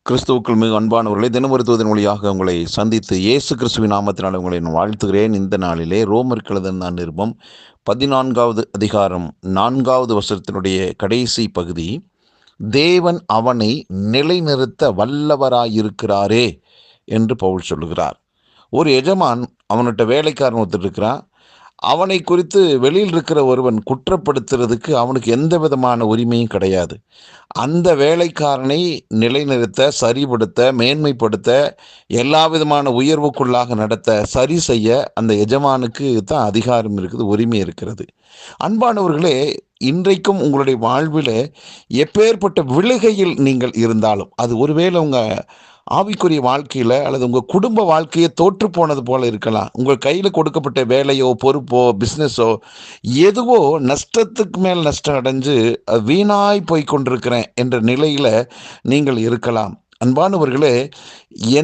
கிறிஸ்துவுக்குள் மிக அன்பானவர்களை தினமருத்துவதன் மொழியாக உங்களை சந்தித்து இயேசு கிறிஸ்துவின் நாமத்தினால் உங்களை நான் வாழ்த்துகிறேன். இந்த நாளிலே ரோமர் எழுதின நிருபம் 14வது அதிகாரம் 4வது வசனத்தினுடைய கடைசி பகுதி, தேவன் அவனை நிலைநிறுத்த வல்லவராயிருக்கிறாரே என்று பவுல் சொல்லுகிறார். ஒரு எஜமான் அவன்கிட்ட வேலைக்காரன் ஒருத்தர் இருக்கிறான். அவனை குறித்து வெளியில் இருக்கிற ஒருவன் குற்றப்படுத்துறதுக்கு அவனுக்கு எந்த விதமான உரிமையும் கிடையாது. அந்த வேலைக்காரனை நிலைநிறுத்த, சரிபடுத்த, மேன்மைப்படுத்த, எல்லா விதமான உயர்வுக்குள்ளாக நடத்த, சரி செய்ய அந்த எஜமானுக்கு தான் அதிகாரம் இருக்குது, உரிமை இருக்கிறது. அன்பானவர்களே, இன்றைக்கும் உங்களுடைய வாழ்வில் எப்பேற்பட்ட விழுகையில் நீங்கள் இருந்தாலும், அது ஒருவேளை உங்கள் ஆவிக்குரிய வாழ்க்கையில் அல்லது உங்கள் குடும்ப வாழ்க்கையை தோற்று போனது போல இருக்கலாம். உங்கள் கையில் கொடுக்கப்பட்ட வேலையோ, பொறுப்போ, பிஸ்னஸோ எதுவோ நஷ்டத்துக்கு மேல் நஷ்டம் அடைஞ்சு வீணாய் போய் கொண்டிருக்கிறேன் என்ற நிலையில் நீங்கள் இருக்கலாம். அன்பானவர்களே,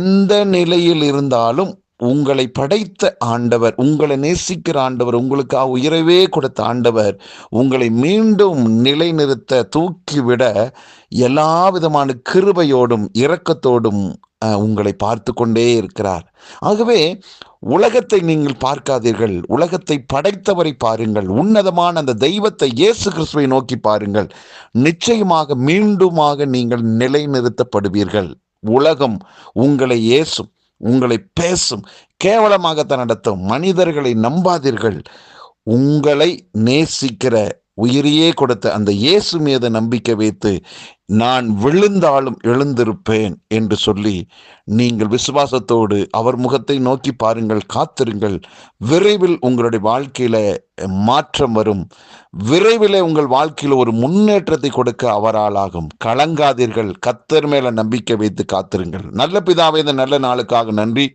எந்த நிலையில் இருந்தாலும் உங்களை படைத்த ஆண்டவர், உங்களை நேசிக்கிற ஆண்டவர், உங்களுக்காக உயிரவே கொடுத்த ஆண்டவர் உங்களை மீண்டும் நிலைநிறுத்த, தூக்கிவிட எல்லா விதமான கிருபையோடும் இரக்கத்தோடும் உங்களை பார்த்து கொண்டே இருக்கிறார். ஆகவே உலகத்தை நீங்கள் பார்க்காதீர்கள், உலகத்தை படைத்தவரை பாருங்கள். உன்னதமான அந்த தெய்வத்தை, இயேசு கிறிஸ்துவை நோக்கி பாருங்கள். நிச்சயமாக மீண்டுமாக நீங்கள் நிலைநிறுத்தப்படுவீர்கள். உலகம் உங்களை ஏசும், உங்களை பேசும், கேவலமாகத்தான் நடத்தும். மனிதர்களை நம்பாதீர்கள். உங்களை நேசிக்கிற, உயிரையே கொடுத்த அந்த இயேசு மீது நம்பிக்கை வைத்து, நான் விழுந்தாலும் எழுந்திருப்பேன் என்று சொல்லி நீங்கள் விசுவாசத்தோடு அவர் முகத்தை நோக்கி பாருங்கள், காத்திருங்கள். விரைவில் உங்களுடைய வாழ்க்கையில மாற்றம் வரும். விரைவில் உங்கள் வாழ்க்கையில் ஒரு முன்னேற்றத்தை கொடுக்க அவரால் ஆகும். கலங்காதீர்கள். கர்த்தர் மேல நம்பிக்கை வைத்து காத்திருங்கள். நல்ல பிதாவே, இந்த நல்ல நாளுக்காக நன்றி.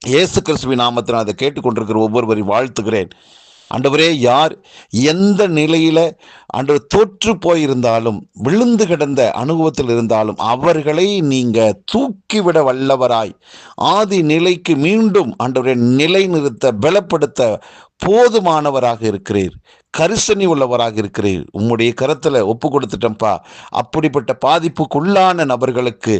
இயேசு கிறிஸ்துவின் நாமத்தில் அதை கேட்டுக்கொண்டிருக்கிற ஒவ்வொருவரையும் வாழ்த்துகிறேன். ஆண்டவரே, யார் எந்த நிலையில ஆண்டவர் தோற்று போயிருந்தாலும், விழுந்து கிடந்த அனுபவத்தில் இருந்தாலும் அவர்களை நீங்க தூக்கிவிட வல்லவராய், ஆதி நிலைக்கு மீண்டும் ஆண்டவரை நிலைநிறுத்த, பலப்படுத்த போதுமானவராக இருக்கிறீர். கரிசனை உள்ளவராக இருக்கிறீர். உம்முடைய கரத்துல ஒப்பு கொடுத்துட்டோம்ப்பா. அப்படிப்பட்ட பாதிப்புக்குள்ளான நபர்களுக்கு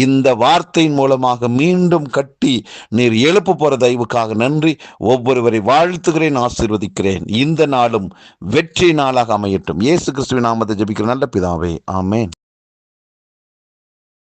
இந்த வார்த்தையின் மூலமாக மீண்டும் கட்டி நீர் எழுப்ப போற தயவுக்காக நன்றி. ஒவ்வொருவரை வாழ்த்துகிறேன், ஆசீர்வதிக்கிறேன். இந்த நாளும் வெற்றி நாளாக அமையட்டும். இயேசு கிறிஸ்துவின் நாமத்தை ஜெபிக்கிற நல்ல பிதாவே, ஆமென்.